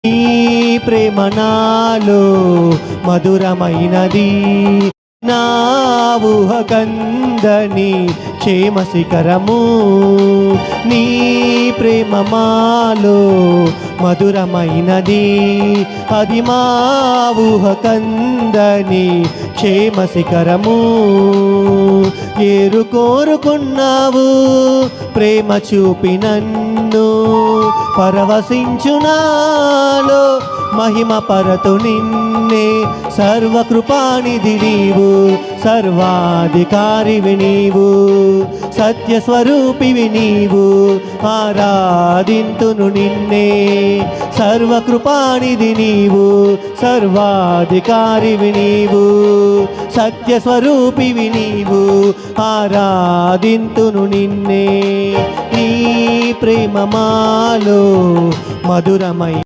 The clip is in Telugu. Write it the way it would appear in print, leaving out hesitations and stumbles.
నీ ప్రేమ నాలో మధురమైనది, నా ఊహ కందని క్షేమ శిఖరము. నీ ప్రేమ మాలో మధురమైనది, అది మా ఊహ కందని క్షేమ శిఖరము. ఏరు కోరుకున్నావు ప్రేమ చూపి నన్ను, పరవశించునాలో మహిమ పరతు నిన్నే. సర్వకృపానిధి నీవు, సర్వాధికారివి నీవు, సత్యస్వరూపివి నీవు, ఆరాధింతును నిన్నే. సర్వకృపానిధి నీవు, సర్వాధికారివి నీవు, సత్యస్వరూపివి నీవు, ఆరాధింతును నిన్నే. నీ ప్రేమ మాలో మధురమై